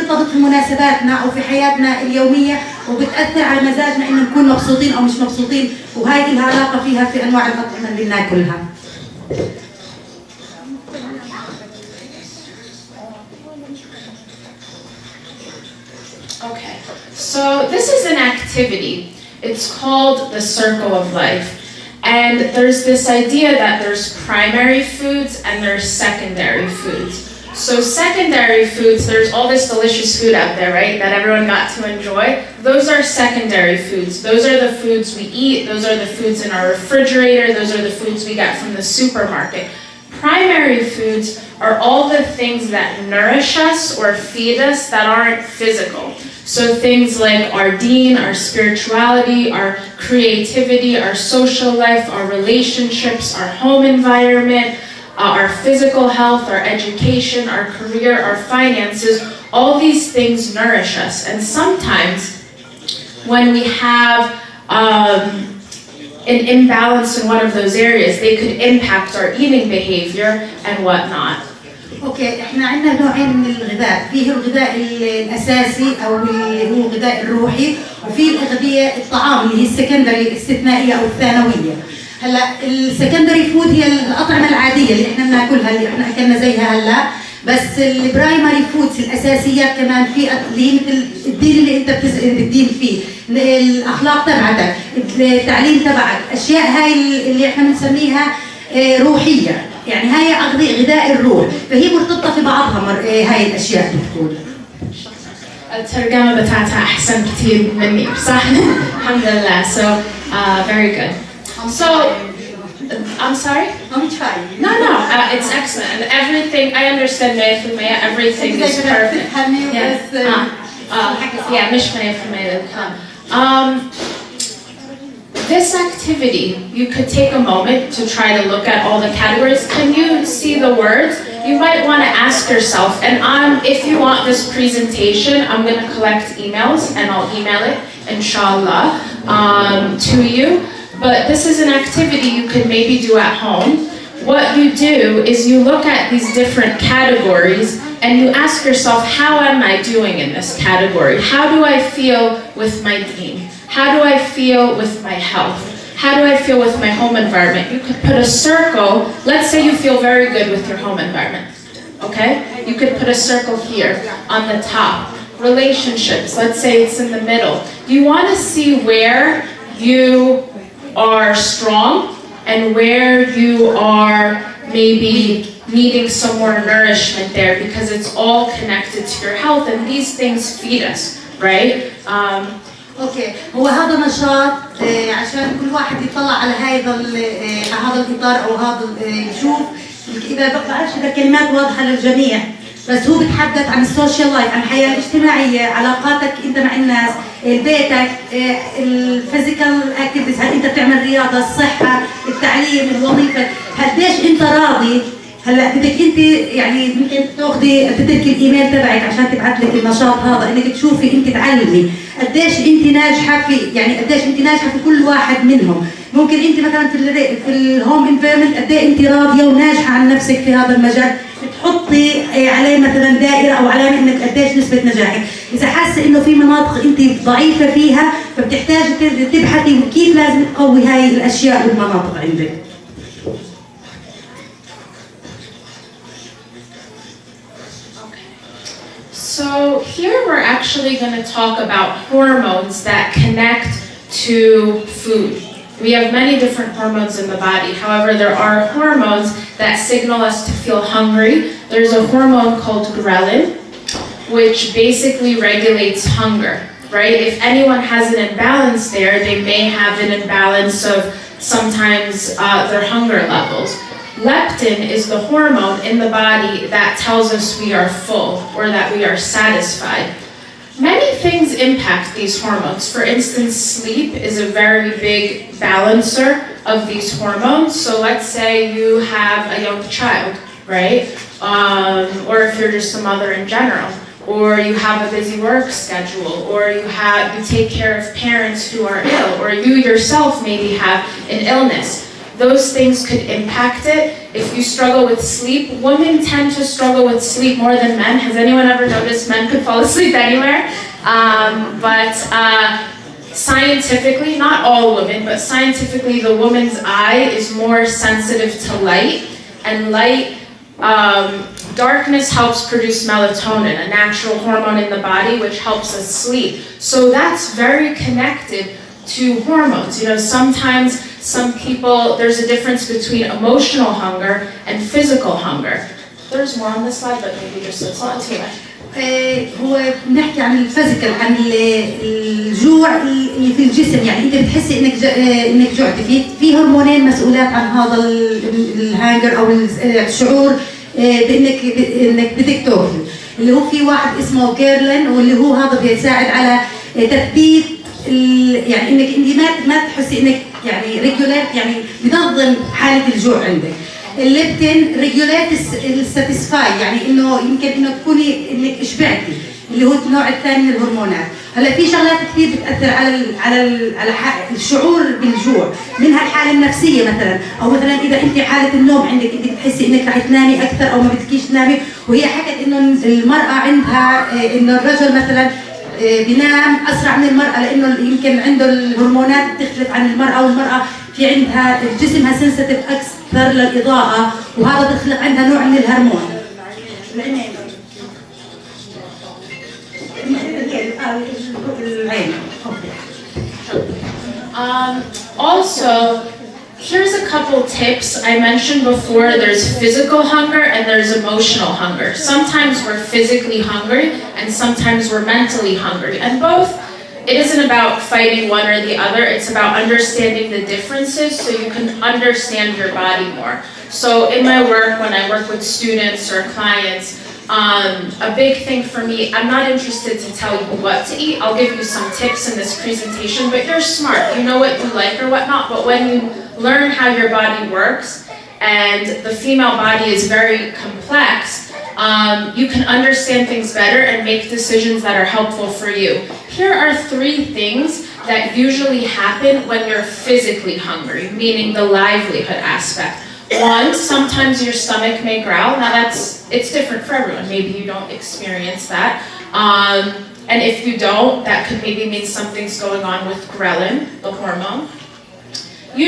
بترتبط في مناسباتنا أو في حياتنا اليومية وبتأثر على مزاجنا إنه نكون مبسوطين أو مش مبسوطين، وهاي لها علاقة فيها في أنواع الأطعمة اللي بناكلها. Okay, so this is an activity. It's called the circle of life. And there's this idea that there's primary foods and there's secondary foods. So secondary foods, there's all this delicious food out there, right, that everyone got to enjoy. Those are secondary foods. Those are the foods we eat. Those are the foods in our refrigerator. Those are the foods we get from the supermarket. Primary foods are all the things that nourish us or feed us that aren't physical. So things like our deen, our spirituality, our creativity, our social life, our relationships, our home environment, our physical health, our education, our career, our finances, all these things nourish us. And sometimes when we have an imbalance in one of those areas, they could impact our eating behavior and whatnot. اوكي، احنا عندنا نوعين من الغذاء، فيه الغذاء الاساسي او اللي هو الغذاء الروحي، وفي الغذاء الطعام اللي هي السكندري الاستثنائيه او الثانويه. هلا السكندري فود هي الاطعمه العاديه اللي احنا بناكلها اللي احنا اكلنا زيها هلا، بس البرايمري فودز الاساسيات كمان في اللي هي مثل الدين اللي انت بتدين فيه، الاخلاق تبعتك، التعليم تبعك، اشياء هاي اللي احنا بنسميها روحيه، يعني هاي غذاء الروح، فهي مرتبطه في بعضها هاي الاشياء بتكون. الترجمة بتاعتها أحسن كتير مني صح؟ الحمد لله. So very good. So I'm sorry? I'm trying. No, it's excellent. And everything, I understand 100%, everything is perfect. Yeah, مش 100%. This activity, you could take a moment to try to look at all the categories. Can you see the words? You might want to ask yourself, and if you want this presentation, I'm going to collect emails and I'll email it, inshallah, to you. But this is an activity you could maybe do at home. What you do is you look at these different categories and you ask yourself, how am I doing in this category? How do I feel with my deen? How do I feel with my health? How do I feel with my home environment? You could put a circle. Let's say you feel very good with your home environment, okay? You could put a circle here on the top. Relationships, let's say it's in the middle. You want to see where you are strong and where you are maybe needing some more nourishment there, because it's all connected to your health and these things feed us, right? اوكي، هو هذا نشاط عشان كل واحد يطلع على هذا الاطار او هذا يشوف، اذا بعرفش اذا الكلمات واضحه للجميع، بس هو بيتحدث عن السوشيال لايف، عن الحياه الاجتماعيه، علاقاتك انت مع الناس، بيتك، الفيزيكال اكتيفيتيز، هل انت بتعمل رياضه، الصحه، التعليم، الوظيفه، قديش انت راضي. هلا بدك انت يعني ممكن تاخذي تتركي الايميل تبعك عشان تبعث لك النشاط هذا، انك تشوفي انت تعلمي قديش انت ناجحه في، يعني قديش انت ناجحه في كل واحد منهم. ممكن انت مثلا في الهوم انفيرمنت قد ايه انت راضيه وناجحه عن نفسك في هذا المجال، بتحطي عليه مثلا دائره او علامه انك قديش نسبه نجاحك. اذا حاسه انه في مناطق انت ضعيفه فيها فبتحتاجي تبحثي كيف لازم تقوي هاي الاشياء والمناطق عندك. So here we're actually going to talk about hormones that connect to food. We have many different hormones in the body. However, there are hormones that signal us to feel hungry. There's a hormone called ghrelin, which basically regulates hunger, right? If anyone has an imbalance there, they may have an imbalance of sometimes their hunger levels. Leptin is the hormone in the body that tells us we are full or that we are satisfied. Many things impact these hormones. For instance, sleep is a very big balancer of these hormones. So let's say you have a young child, right? Or if you're just a mother in general, or you have a busy work schedule, or you take care of parents who are ill, or you yourself maybe have an illness. those things could impact it. If you struggle with sleep, women tend to struggle with sleep more than men. Has anyone ever noticed men could fall asleep anywhere? Scientifically, not all women, but scientifically the woman's eye is more sensitive to light, and darkness helps produce melatonin, a natural hormone in the body which helps us sleep. So that's very connected to hormones. You know, sometimes some people, there's a difference between emotional hunger and physical hunger. There's more on this slide, but maybe just it's not too much. هو بنحكي عن الفيزيكال، عن الجوع اللي في الجسم. يعني انت بتحسي انك جوعتي، في هرمونين مسؤولات عن هذا الهانجر او الشعور بانك بدك تاكل، اللي هو في واحد اسمه جيرلين، واللي هو هذا بيساعد على تثبيت يعني انك انت ما تحسي انك يعني ريجوليت، يعني بنظم حاله الجوع عندك. الليبتين ريجوليت الساتيسفاي، يعني انه يمكن انه تكوني انك اشبعتي، اللي هو النوع الثاني من الهرمونات. هلا في شغلات كثير بتاثر على الشعور بالجوع، منها الحاله النفسيه مثلا، او مثلا اذا انت حاله النوم عندك انت بتحسي انك رح تنامي اكثر او ما بدكيش تنامي. وهي حكت انه المراه عندها انه الرجل مثلا بينام اسرع من المراه، لانه يمكن عنده الهرمونات بتختلف عن المراه، والمراه في عندها جسمها سنسيتيف اكثر للاضاءه، وهذا بيخلق عندها نوع من الهرمون. Also, here's a couple tips. I mentioned before there's physical hunger and there's emotional hunger. Sometimes we're physically hungry and sometimes we're mentally hungry. And both, it isn't about fighting one or the other, it's about understanding the differences so you can understand your body more. So in my work, when I work with students or clients, a big thing for me, I'm not interested to tell you what to eat. I'll give you some tips in this presentation, but you're smart. You know what you like or whatnot, but when you learn how your body works, and the female body is very complex, you can understand things better and make decisions that are helpful for you. Here are 3 things that usually happen when you're physically hungry, meaning the livelihood aspect. 1, sometimes your stomach may growl. Now it's different for everyone. Maybe you don't experience that. And if you don't, that could maybe mean something's going on with ghrelin, the hormone.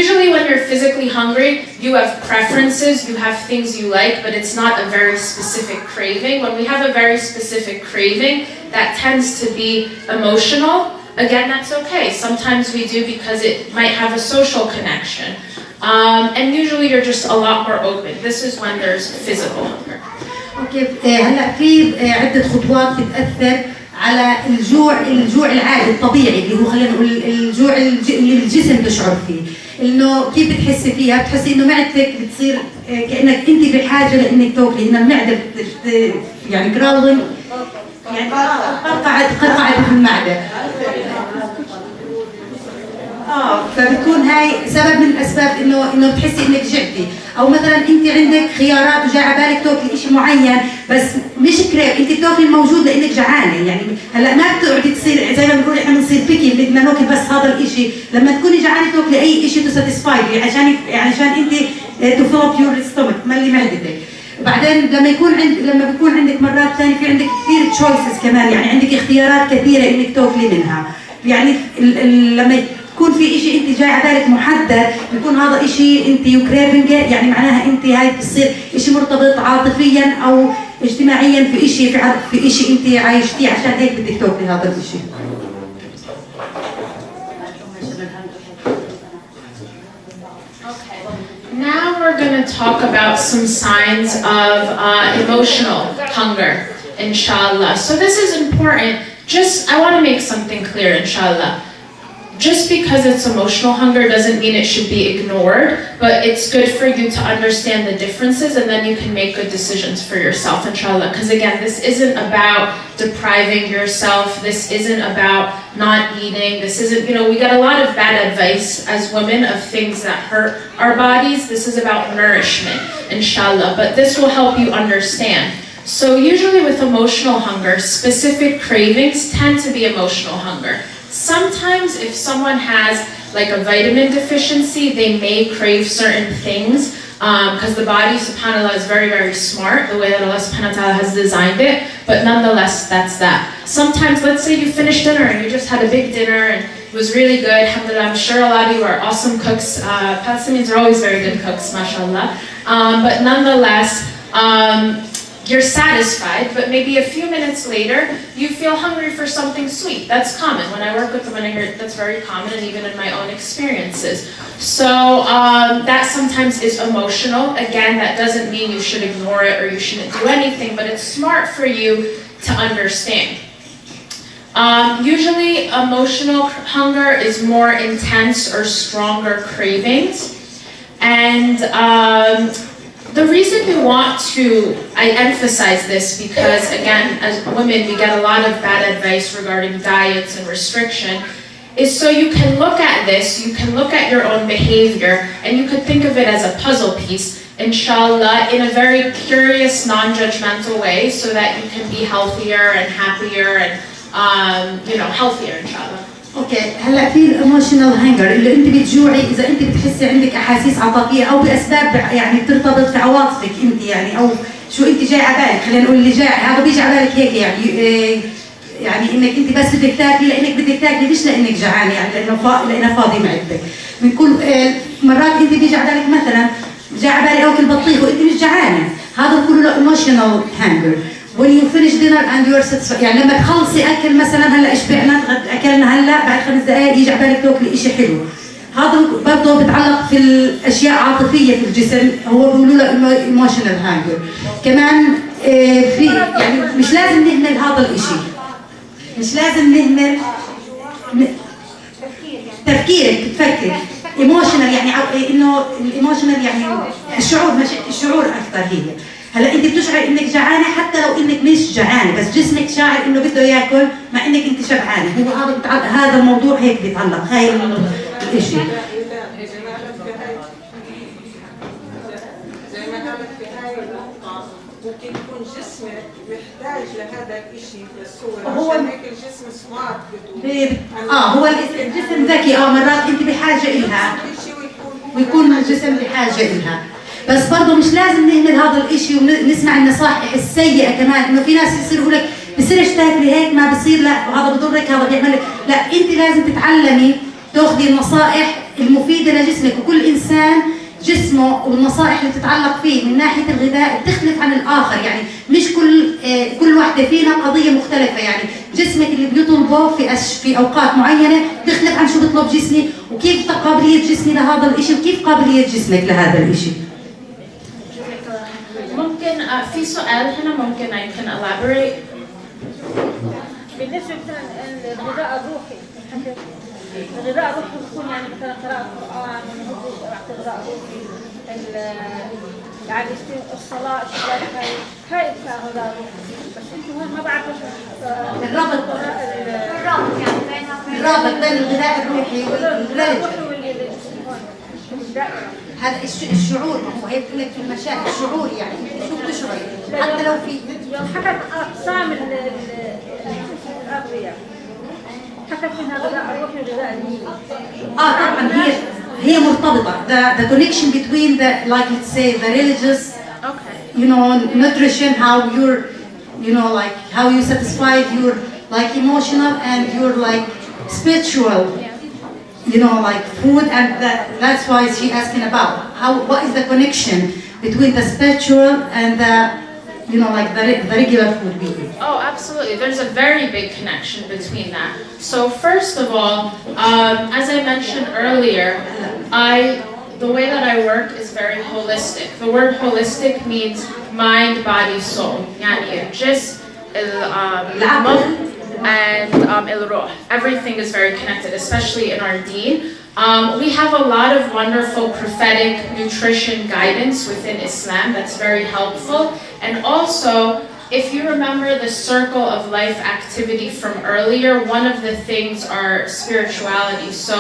Usually when you're physically hungry, you have preferences, you have things you like, but it's not a very specific craving. When we have a very specific craving, that tends to be emotional. Again, that's okay. Sometimes we do because it might have a social connection. And usually you're just a lot more open. This is when there's physical hunger. اوكي، هلا في عده خطوات بتاثر على الجوع العادي الطبيعي، اللي هو خلينا نقول الجوع اللي الجسم بيشعر فيه. انه كيف بتحسي فيها؟ بتحسي انه معدتك بتصير كانك انت بحاجه لانك تاكلي، ان المعده يعني جراولينج، يعني قرقعت في المعده. فبتكون هاي سبب من الاسباب انه بتحسي انك جعتي. او مثلا انت عندك خيارات وجاي على بالك تاكلي شيء معين، بس مش كريب، انت بتاكلي الموجود لانك جعانه. يعني هلا ما بتقعدي تصير زي ما بنقول احنا بنصير بيكي، بدنا ناكل بس هذا الشيء. لما تكوني جعانه تاكلي اي شيء تو ساتيسفاي، عشان انت تو فيل اب يور ستومك، تملي معدتك. وبعدين لما بيكون عندك مرات ثانيه في عندك كثير تشويسز كمان، يعني عندك اختيارات كثيره انك تاكلي منها. يعني لما يكون في شيء انت جاي على بالك محدد، بيكون هذا شيء انت يو كريفنج، يعني معناها انت هاي بتصير شيء مرتبط عاطفيا او اجتماعيا في شيء انت عايشتيه، عشان هيك بدك تاكلي هذا الشيء. Now we're going to talk about some signs of emotional hunger, inshallah. So this is important. I want to make something clear, inshallah. Just because it's emotional hunger doesn't mean it should be ignored, but it's good for you to understand the differences, and then you can make good decisions for yourself, inshallah. Because again, this isn't about depriving yourself. This isn't about not eating. This isn't, we get a lot of bad advice as women of things that hurt our bodies. This is about nourishment, inshallah. But this will help you understand. So usually with emotional hunger, specific cravings tend to be emotional hunger. Sometimes if someone has like a vitamin deficiency, they may crave certain things because the body, subhanAllah, is very, very smart the way that Allah subhanahu wa ta'ala has designed it, but nonetheless, that's that. Sometimes, let's say you finished dinner and you just had a big dinner and it was really good, alhamdulillah. I'm sure a lot of you are awesome cooks. Palestinians are always very good cooks, mashallah. But nonetheless, you're satisfied, but maybe a few minutes later, you feel hungry for something sweet. That's common. When I work with them, and I hear that's very common, and even in my own experiences. So that sometimes is emotional. Again, that doesn't mean you should ignore it or you shouldn't do anything, but it's smart for you to understand. Usually, emotional hunger is more intense or stronger cravings. And the reason we want to, I emphasize this because, again, as women, we get a lot of bad advice regarding diets and restriction, is so you can look at this, you can look at your own behavior, and you could think of it as a puzzle piece, inshallah, in a very curious, non-judgmental way, so that you can be healthier and happier and, healthier, inshallah. اوكي هلا في الايموشنال هانجر اللي انت بتجوعي اذا انت بتحسي عندك احاسيس عاطفيه او باسباب يعني بترتبط في عواطفك انت يعني او شو انت جاي على بالك خلينا نقول اللي جاي هذا بيجي على بالك هيك يعني انك انت بس بدك تاكلي لانك بدك تاكلي مش لانك جعانه يعني لانه فاضي معدتك بنكون مرات انت بيجي على بالك مثلا جاي على بالي اكل بطيخ وانت مش جعانه هذا بنقول له ايموشنال هانجر. when you finish dinner and you are satisfied يعني لما تخلصي اكل مثلا هلا اشبعنا اكلنا هلا بعد 5 دقائق يجي على بالك تاكلي شيء حلو هذا برضه بتعلق في الاشياء عاطفيه في الجسم هو بيقولوا له ايموشنال هانجر. كمان في يعني مش لازم نهمل هذا الشيء مش لازم نهمل تفكيرك تفكر ايموشنال يعني انه الايموشنال يعني الشعور اكثر هي هلا انت بتشعر انك جعانه حتى لو انك مش جعانه بس جسمك شاعر انه بده ياكل مع انك انت شبعانه هو هذا الموضوع هيك بيتعلق هاي الشيء زي ما قالت في هاي النقطه ممكن يكون جسمك محتاج لهذا الشيء للصوره عشان هيك الجسم سمارت بده هو الجسم ذكي مرات انت بحاجه إلها ويكون الجسم بحاجه إلها بس برضه مش لازم نهمل هذا الاشي ونسمع النصائح السيئه كمان انه في ناس يصير يقول لك بصيرش تاكلي هيك ما بصير لا وهذا بضرك هذا بيعمل لك لا انت لازم تتعلمي تاخذي النصائح المفيده لجسمك وكل انسان جسمه والنصائح اللي تتعلق فيه من ناحيه الغذاء بتختلف عن الاخر يعني مش كل وحده فينا قضيه مختلفه يعني جسمك اللي بيطلبه في اوقات معينه بيختلف عن شو بيطلب جسمي وكيف قابليه جسمي لهذا الشيء وكيف قابليه جسمك لهذا الشيء. ممكن في سؤال هنا ممكن I can elaborate. بالنسبة للغذاء الروحي الغذاء الروحي بيكون يعني مثلا قراءة القرآن غذاء روحي يعني الصلاة هاي غذاء روحي بس انتم ما بعرف الرابط بين الغذاء الروحي والغذاء هذا الشعور ما هو هيك بقول لك في المشاعر الشعور يعني شو بتشعري حتى لو في حكت اقسام الاغذية حكت منها غذاء روحي وغذاء ديني طبعا هي مرتبطة the connection between the like let's say the religious nutrition how you're like how you satisfy your like emotional and your like spiritual like food and that's why she asking about what is the connection between the spiritual and the like the regular food we eat. Oh, absolutely. There's a very big connection between that. So first of all, as I mentioned earlier, the way that I work is very holistic. The word holistic means mind, body, soul. يعني الجسم and الروح. Everything is very connected, especially in our deen. We have a lot of wonderful prophetic nutrition guidance within Islam that's very helpful. And also, if you remember the circle of life activity from earlier, one of the things are spirituality. So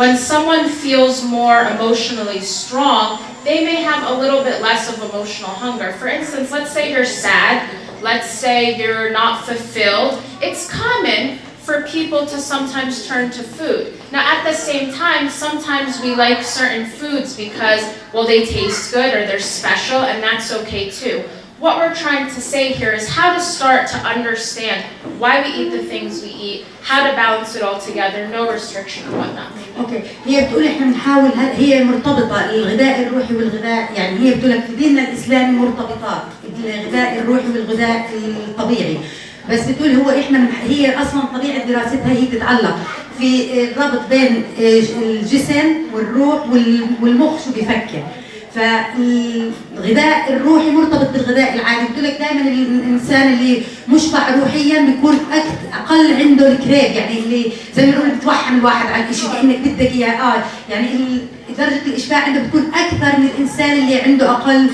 when someone feels more emotionally strong, they may have a little bit less of emotional hunger. For instance, let's say you're sad. Let's say you're not fulfilled. It's common for people to sometimes turn to food. Now at the same time, sometimes we like certain foods because, well, they taste good or they're special, and that's okay too. What we're trying to say here is how to start to understand why we eat the things we eat, how to balance it all together, no restriction and whatnot. اوكي، هي بتقول احنا بنحاول، هي مرتبطه الغذاء الروحي والغذاء، يعني هي بتقول لك في ديننا الاسلامي مرتبطات الغذاء الروحي والغذاء الطبيعي، بس بتقول هو احنا هي اصلا طبيعه دراستها هي بتتعلق في الربط بين الجسم والروح والمخ شو بيفكر. فالغذاء الروحي مرتبط بالغذاء العادي، بتقول لك دائما الانسان اللي مشبع روحيا بيكون اقل عنده الكريب، يعني اللي زي ما بنقول بتوحم الواحد على الشيء كانك بدك اياه، يعني درجه الاشباع عنده بتكون اكثر من الانسان اللي عنده اقل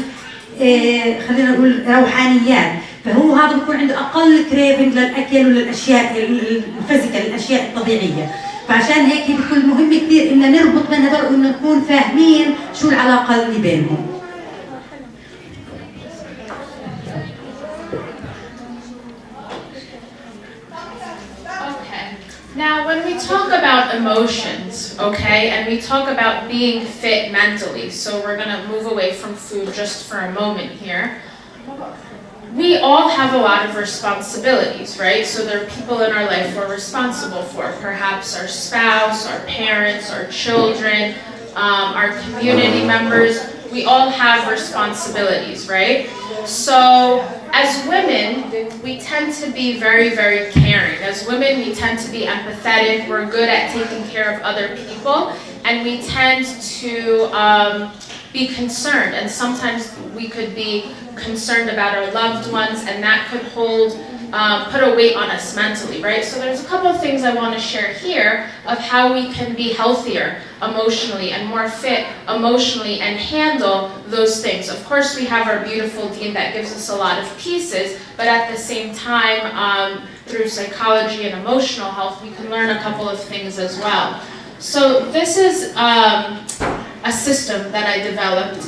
خلينا نقول روحانيات، فهو هذا بيكون عنده اقل كريفنج للاكل وللاشياء الفيزيكال، الاشياء الطبيعيه. فعشان هيك بتكون مهم كثير ان نربط بين هذول وانه نكون فاهمين شو العلاقه اللي بينهم. Okay. Now when we talk about emotions, okay, and we talk about being fit mentally, so we're going to move away from food just for a moment here. We all have a lot of responsibilities, right? So there are people in our life we're responsible for, perhaps our spouse, our parents, our children, our community members. We all have responsibilities, right? So as women, we tend to be very, very caring. As women, we tend to be empathetic. We're good at taking care of other people, and we tend to be concerned, and sometimes we could be concerned about our loved ones, and that could put a weight on us mentally, right? So there's a couple of things I want to share here of how we can be healthier emotionally and more fit emotionally and handle those things. Of course, we have our beautiful deen that gives us a lot of pieces, but at the same time, through psychology and emotional health, we can learn a couple of things as well. So this is a system that I developed.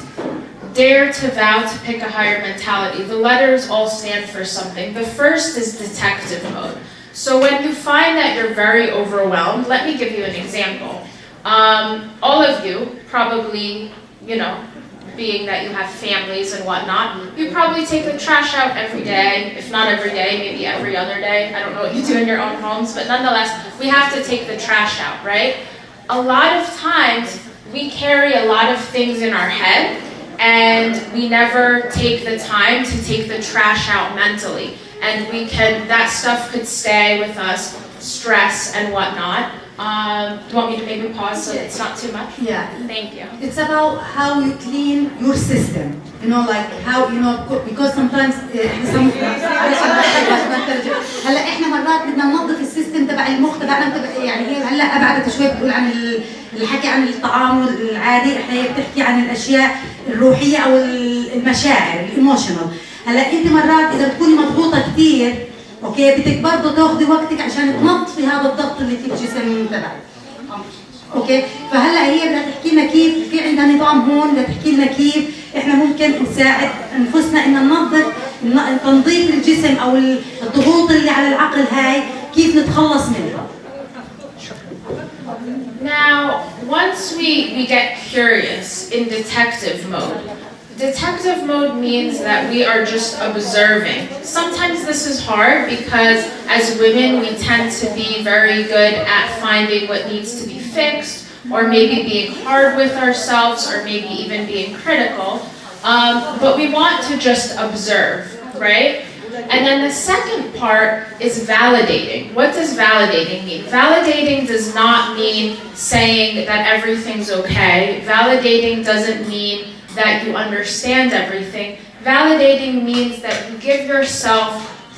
Dare to vow to pick a higher mentality. The letters all stand for something. The first is detective mode. So when you find that you're very overwhelmed, let me give you an example. All of you probably, being that you have families and whatnot, you probably take the trash out every day, if not every day, maybe every other day. I don't know what you do in your own homes, but nonetheless, we have to take the trash out, right? A lot of times, we carry a lot of things in our head, and we never take the time to take the trash out mentally. And that stuff could stay with us, stress and whatnot. Do you want me to maybe pause so it's not too much? Yeah. Thank you. It's about how you clean your system. Like how, because sometimes هلا احنا مرات بدنا ننظف السيستم تبع المخ تبعنا، يعني هي هلا ابعدت شوي بتقول عن الحكي عن الطعام العادي، احنا هي بتحكي عن الاشياء الروحيه او المشاعر الايموشنال. هلا انت مرات اذا بتكوني مضغوطه كثير، اوكي، بدك برضه تاخذي وقتك عشان تنظفي هذا الضغط اللي في الجسم تبعك. اوكي، فهلا هي بدها تحكي لنا كيف، في عندها نظام هون بدها تحكي لنا كيف احنا ممكن نساعد انفسنا ان ننظف تنظيف الجسم او الضغوط اللي على العقل هاي، كيف نتخلص منها. Now, once we get curious in detective mode means that we are just observing. Sometimes this is hard because as women we tend to be very good at finding what needs to be fixed, or maybe being hard with ourselves, or maybe even being critical. But we want to just observe, right? And then the second part is validating. What does validating mean? Validating does not mean saying that everything's okay. Validating doesn't mean that you understand everything. Validating means that you give yourself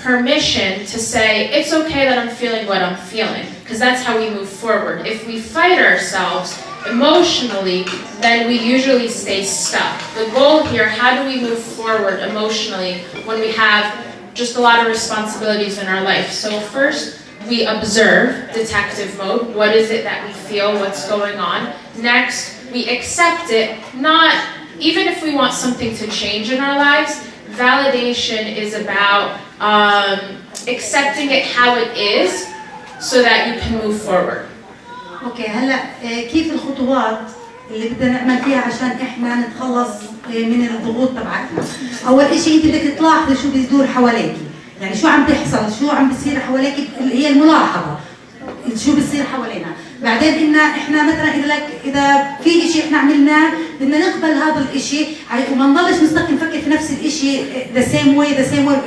permission to say, it's okay that I'm feeling what I'm feeling, because that's how we move forward. If we fight ourselves emotionally, then we usually stay stuck. The goal here, how do we move forward emotionally when we have just a lot of responsibilities in our life? So first, we observe, detective mode. What is it that we feel? What's going on? Next, we accept it, even if we want something to change in our lives. Validation is about accepting it how it is, so that you can move forward. اوكي هلا كيف الخطوات اللي بدنا نعمل فيها عشان احنا نتخلص من الضغوط تبعتنا؟ اول شيء انت بدك تلاحظي شو بيدور حواليك، يعني شو عم تحصل، شو عم بيصير حواليك، هي الملاحظه شو بيصير حوالينا. بعدين إن احنا مثلا اذا في شيء احنا عملناه بدنا نقبل هذا الشيء وما نضلش نستقل نفكر في نفس الشيء ذا سيم واي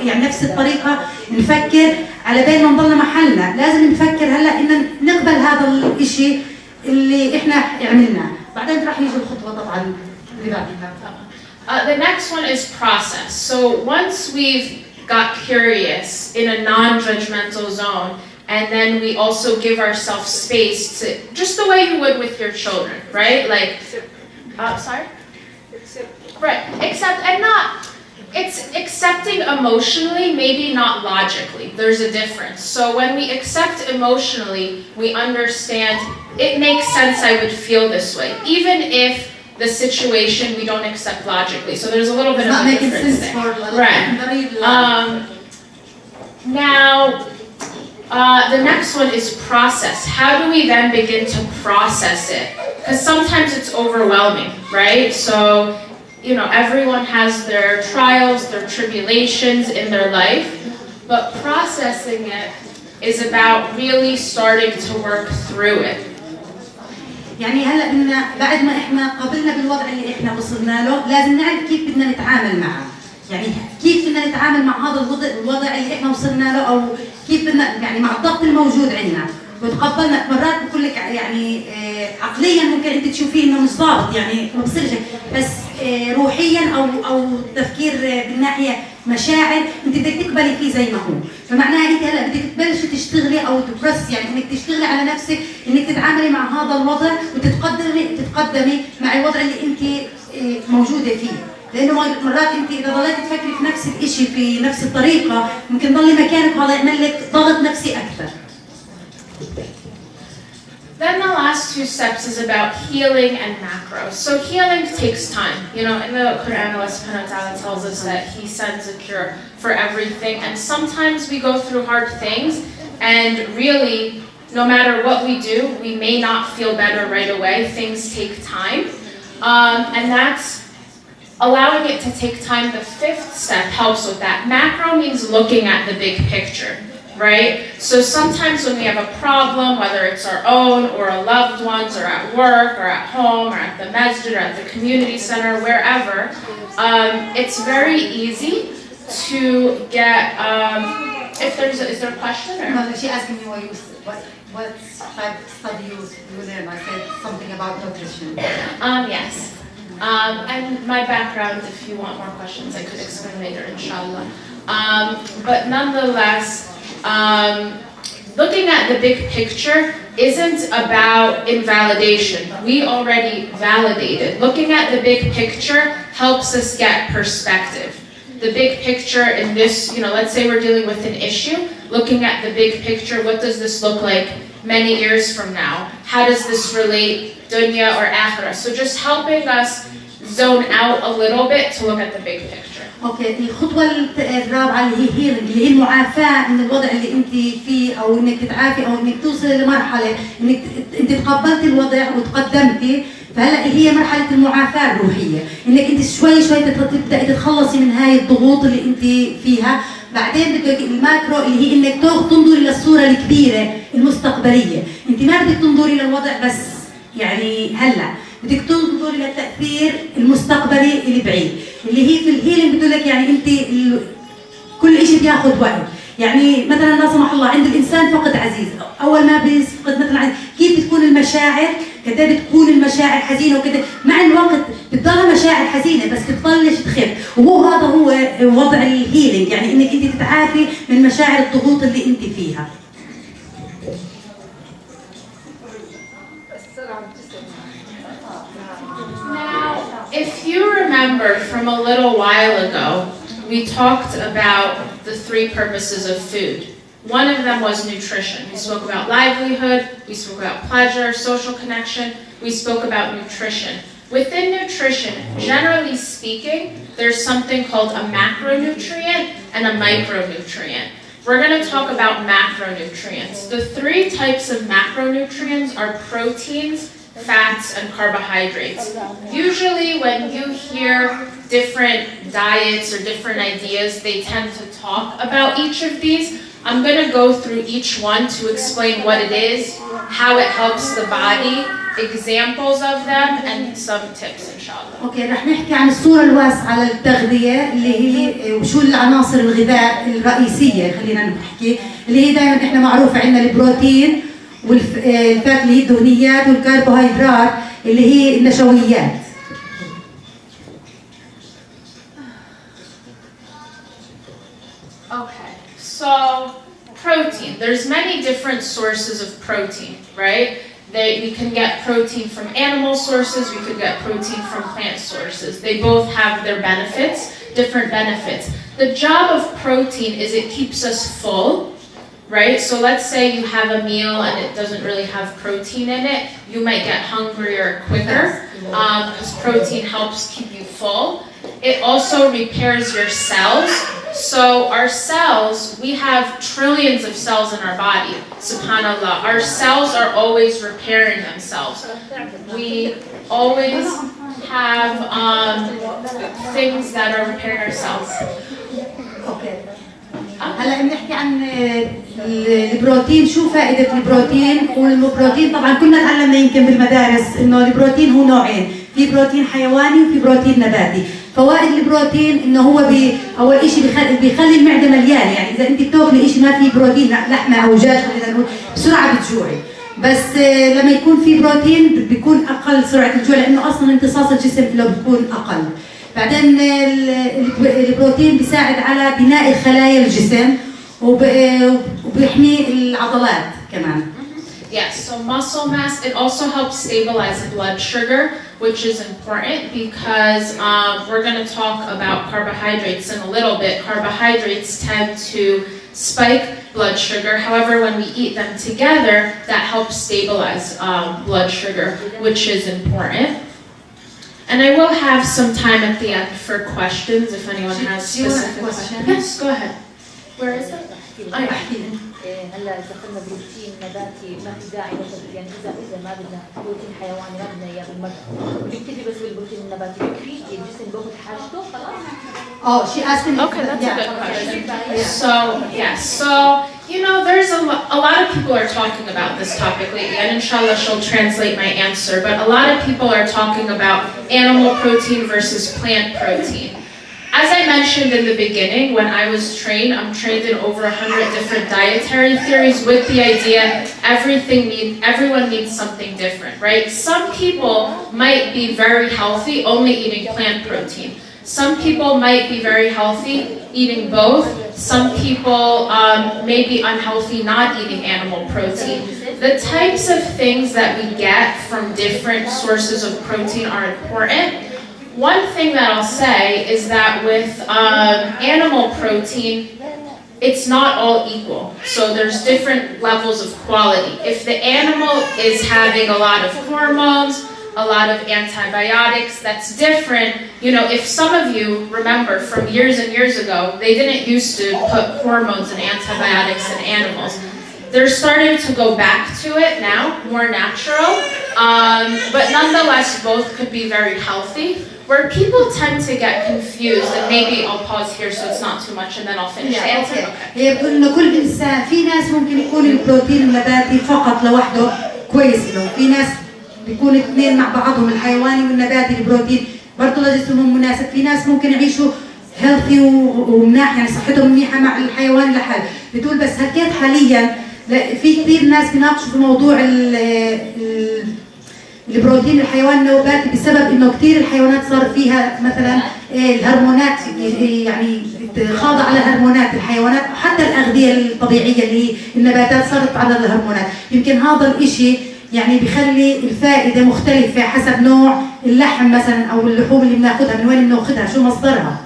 يعني نفس الطريقه نفكر على بين ما نضلنا محلنا. لازم نفكر هلا ان نقبل هذا الشيء اللي احنا عملناه. بعدين راح يجي الخطوه طبعا اللي بعدها. The next one is process. So once we've got curious in a non-judgmental zone, and then we also give ourselves space to, just the way you would with your children, right? Like, sorry? Right, accept, and not, it's accepting emotionally, maybe not logically. There's a difference. So when we accept emotionally, we understand it makes sense I would feel this way, even if the situation we don't accept logically. So there's a little bit of a difference there. Right. Now, the next one is process. How do we then begin to process it? Because sometimes it's overwhelming, right? So, you know, everyone has their trials, their tribulations in their life, but processing it is about really starting to work through it. يعني هلا بدنا بعد ما احنا قبلنا بالوضع اللي احنا وصلنا له لازم نعرف كيف بدنا نتعامل معه. يعني كيف بدنا نتعامل مع هذا الوضع اللي احنا وصلنا له، او كيف بدنا يعني مع الضغط الموجود عندنا. وتقبلنا مرات بقول لك يعني عقليا ممكن انت تشوفيه انه مش ضابط، يعني ما بصيرش، بس روحيا او تفكير بالناحيه مشاعر انت بدك تقبلي فيه زي ما هو. فمعناها انت هلا بدك تبلشي تشتغلي او تبرس، يعني انك تشتغلي على نفسك انك تتعاملي مع هذا الوضع وتتقدمي مع الوضع اللي انت موجوده فيه. لانه مرات انت اذا ضليتي تفكري في نفس الشيء في نفس الطريقه ممكن تضلي مكانك وهذا يعمل لك ضغط نفسي اكثر. Then the last two steps is about healing and macro. So healing takes time. You know, in the Quran, Allah subhanahu wa ta'ala tells us that He sends a cure for everything. And sometimes we go through hard things, and really, no matter what we do, we may not feel better right away. Things take time. And that's allowing it to take time. The fifth step helps with that. Macro means looking at the big picture. Right? So sometimes when we have a problem, whether it's our own or a loved one's or at work or at home or at the masjid or at the community center, wherever, it's very easy to get, if there's, is there a question? Or? No, she asking me what type of study you learn. I said something about nutrition. Yes. And my background, if you want more questions, I could explain later, inshallah. But nonetheless, looking at the big picture isn't about invalidation. We already validated. Looking at the big picture helps us get perspective. The big picture in this, you know, let's say we're dealing with an issue, looking at the big picture, what does this look like many years from now? How does this relate dunya or akhirah? So just helping us zone out a little bit to look at the big picture. اوكي الخطوه الرابعه اللي هي هيلينج، اللي هي المعافاه من الوضع اللي انت فيه، او انك تتعافي، او انك توصلي لمرحله انك انت تقبلتي الوضع وتقدمتي. فهلا هي مرحله المعافاه الروحيه، انك انت شوي شوي تبداي تتخلصي من هاي الضغوط اللي انت فيها. بعدين بدك الماكرو اللي هي انك تنظري للصوره الكبيره المستقبليه. انت ما بدك تنظري للوضع بس يعني هلا، بدك تنظري للتاثير المستقبلي اللي بعيد، اللي هي في الهيلينج بتقول لك يعني انت كل شيء بياخذ وقت. يعني مثلا لا سمح الله عند الانسان فقد عزيز، اول ما بيفقد مثلا كيف بتكون المشاعر، كده بتكون المشاعر حزينه وكده، مع الوقت بتضلها مشاعر حزينه بس بتبلش تخف. وهو هذا هو وضع الهيلينج، يعني انك انت تتعافي من مشاعر الضغوط اللي انت فيها. Now, if you remember from a little while ago, we talked about the three purposes of food. One of them was nutrition. We spoke about livelihood, we spoke about pleasure, social connection, we spoke about nutrition. Within nutrition, generally speaking, there's something called a macronutrient and a micronutrient. we're going to talk about macronutrients. The three types of macronutrients are proteins, fats, and carbohydrates. Usually when you hear different diets or different ideas, they tend to talk about each of these. I'm going to go through each one to explain what it is, how it helps the body, examples of them, and some tips, inshallah. اوكي رح نحكي عن الصورة الواسعة للتغذية اللي هي وشو العناصر الغذاء الرئيسية، خلينا نحكي اللي هي دائما احنا معروفة عندنا البروتين والفات اللي هي الدهنيات والكربوهيدرات اللي هي النشويات. Okay, so protein. There's many different sources of protein, right? We can get protein from animal sources, we could get protein from plant sources. They both have their benefits, different benefits. The job of protein is it keeps us full, right? So let's say you have a meal and it doesn't really have protein in it, you might get hungrier quicker because protein helps keep you full. It also repairs your cells. So our cells, we have trillions of cells in our body, subhanAllah. Our cells are always repairing themselves. We always have things that are repairing our cells. اوكي هلا بنحكي عن البروتين. شو فائدة البروتين؟ والبروتين طبعا كلنا تعلمنا يمكن بالمدارس انه البروتين هو نوعين، في بروتين حيواني وفي بروتين نباتي. فوائد البروتين انه هو اول شيء بيخلي المعده مليانه، يعني اذا انت بتاكلي شيء ما فيه بروتين لحمه او دجاج خلينا نقول بسرعه بتجوعي، بس لما يكون في بروتين بيكون اقل سرعه الجوع لانه اصلا امتصاص الجسم له بيكون اقل. بعدين البروتين بيساعد على بناء خلايا الجسم وبيحمي العضلات كمان. Yes, so muscle mass, it also helps stabilize blood sugar, which is important because we're going to talk about carbohydrates in a little bit. Carbohydrates tend to spike blood sugar. However, when we eat them together, that helps stabilize blood sugar, which is important. And I will have some time at the end for questions if anyone has specific questions. Yes, go ahead. Where is it? هلا اذا قلنا بروتين نباتي ما في داعي ناخذ، يعني اذا ما بدنا بروتين حيواني ما بدنا اياه بالمرة، بنكتفي بس بالبروتين النباتي بكفي الجسم بياخذ حاجته خلاص. Oh, she asked me. Okay, that's a good question. So, yes, so you know, there's a lot of people are talking about this topic lately, and inshallah she'll translate my answer. But a lot of people are talking about animal protein versus plant protein. As I mentioned in the beginning, when I was trained, I'm trained in over 100 different dietary theories with the idea everyone needs something different, right? Some people might be very healthy only eating plant protein. Some people might be very healthy eating both. Some people may be unhealthy not eating animal protein. The types of things that we get from different sources of protein are important. One thing that I'll say is that with animal protein, it's not all equal. So there's different levels of quality. If the animal is having a lot of hormones, a lot of antibiotics, that's different. You know, if some of you remember from years and years ago, they didn't used to put hormones and antibiotics in animals. They're starting to go back to it now, more natural. But nonetheless, both could be very healthy. Where people tend to get confused, and maybe I'll pause here so it's not too much and then I'll finish the answer. هي بتقول انه كل انسان في ناس ممكن يكون البروتين النباتي فقط لوحده كويس له، في ناس بيكون اثنين مع بعضهم الحيواني والنباتي البروتين برضه لجسمهم مناسب، في ناس ممكن يعيشوا هيلثي ومناح يعني صحتهم منيحه مع الحيوان لحال. بتقول بس هكيت حاليا في كثير ناس بيناقشوا في موضوع البروتين الحيوان النباتي بسبب انه كثير الحيوانات صار فيها مثلا الهرمونات يعني خاضعه على هرمونات الحيوانات، وحتى الاغذيه الطبيعيه اللي هي النباتات صارت على الهرمونات. يمكن هذا الشيء يعني بيخلي الفائده مختلفه حسب نوع اللحم مثلا او اللحوم اللي بناخذها، من وين بناخذها، شو مصدرها.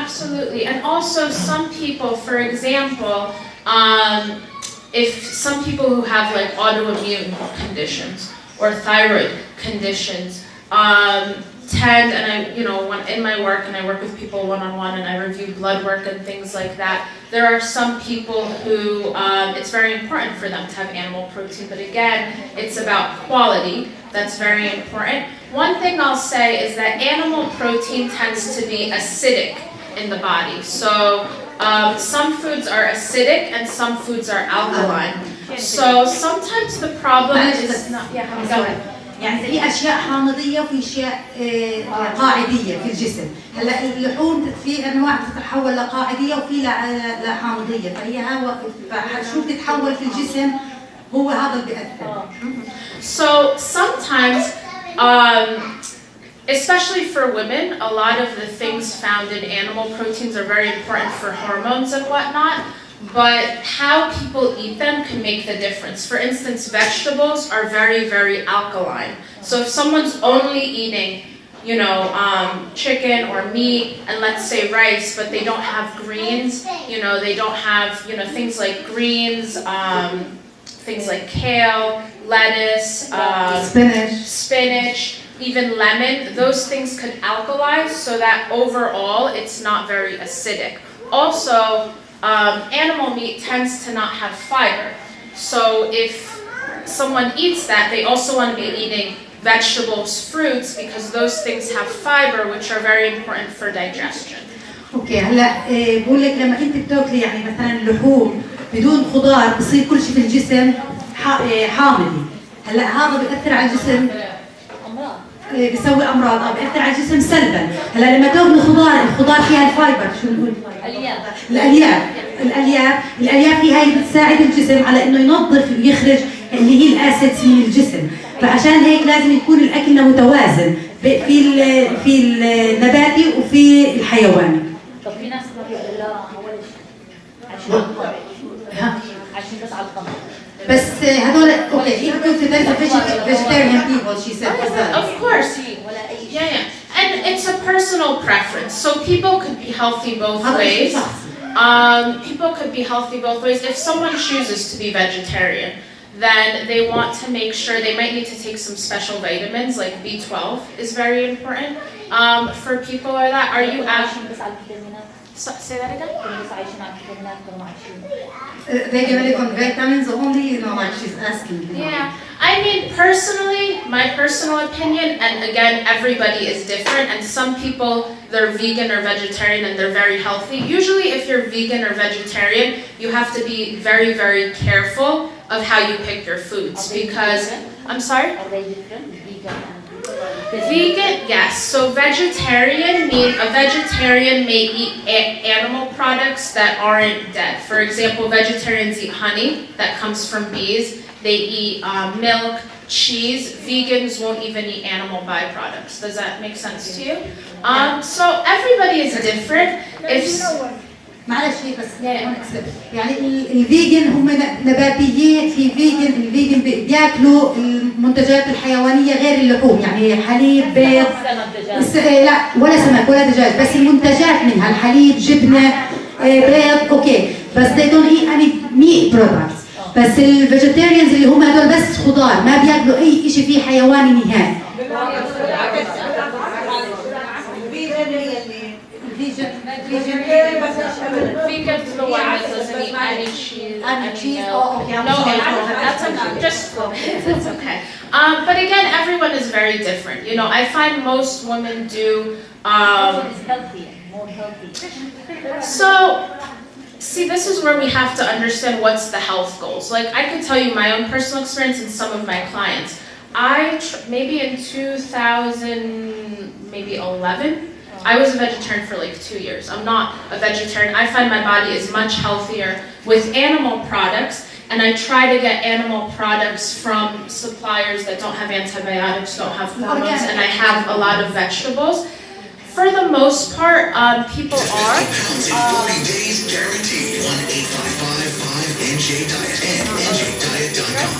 Absolutely, and also some people, for example, if some people who have like autoimmune conditions or thyroid conditions, tend, and I, when in my work, and I work with people one-on-one, and I review blood work and things like that, there are some people who, it's very important for them to have animal protein, but again, it's about quality. That's very important. One thing I'll say is that animal protein tends to be acidic in the body. So some foods are acidic and some foods are alkaline. So sometimes the problem is not, go ahead. يعني في اشياء حامضيه وفي اشياء قاعديه في الجسم. هلا اللحوم في انواع تتحول لقاعديه وفي لحامضيه، فهي شو بتتحول في الجسم هو هذا اللي بيأثر. So sometimes especially for women, a lot of the things found in animal proteins are very important for hormones and whatnot, but how people eat them can make the difference. For instance, vegetables are very, very alkaline. So if someone's only eating, chicken or meat and let's say rice, but they don't have greens, they don't have, things like greens, things like kale, lettuce, spinach, even lemon, those things could alkalize so that overall it's not very acidic. Also, animal meat tends to not have fiber. So if someone eats that, they also want to be eating vegetables, fruits, because those things have fiber, which are very important for digestion. اوكي هلا بقول لك لما انت بتاكلي يعني مثلا اللحوم بدون خضار بصير كل شيء في الجسم حامضي. هلا هذا بيأثر على الجسم بيسوي امراض او بيأثر على الجسم سلبا. هلا لما تاكلي خضار، الخضار فيها الفايبر، شو بنقول؟ الالياف هي هاي اللي بتساعد الجسم على انه ينظف ويخرج اللي هي الاسيدز من الجسم. فعشان هيك لازم يكون الاكل متوازن في النباتي وفي الحيواني. طب في ناس ما بيقولوا لا ولا شيء عشان بس على القمر. بس هذول اوكي even if there's a vegetarian people she said of course yeah and it's a personal preference, so people could be healthy both ways. People could be healthy both ways. If someone chooses to be vegetarian, then they want to make sure they might need to take some special vitamins, like B12 is very important for people like that. Are you asking? Say that again? They give it on vitamins only, like she's asking. Yeah, I mean, personally, my personal opinion, and again, everybody is different, and some people, they're vegan or vegetarian and they're very healthy. Usually, if you're vegan or vegetarian, you have to be very, very careful of how you pick your foods, because, I'm sorry? Are they different, vegan and vegan? Yes. So a vegetarian may eat animal products that aren't dead. For example, vegetarians eat honey that comes from bees. They eat milk, cheese. Vegans won't even eat animal byproducts. Does that make sense to you? So everybody is different. معلش بس يعني الفيجن هم نباتيين. في الفيجن بياكلوا المنتجات الحيوانيه غير اللحوم، يعني حليب، بيض، لا ولا سمك ولا دجاج، بس المنتجات منها الحليب، جبنه، بيض، اوكي، بس they don't eat any meat products. بس الفيجيتيريانز اللي هم هدول بس خضار، ما بياكلوا اي شيء فيه حيواني نهائي. Vegan is the one that doesn't eat any cheese, any milk. Oh, okay. No, that's okay. Just it's okay. But again, everyone is very different. I find most women do. It's healthy, more healthy. So, see, this is where we have to understand what's the health goals. Like, I could tell you my own personal experience and some of my clients. Maybe in 2011. I was a vegetarian for like 2 years. I'm not a vegetarian. I find my body is much healthier with animal products, and I try to get animal products from suppliers that don't have antibiotics, don't have hormones, and I have a lot of vegetables. For the most part, people are. 40 days guaranteed. 1-855-5-NJ-DIET and NJDiet.com.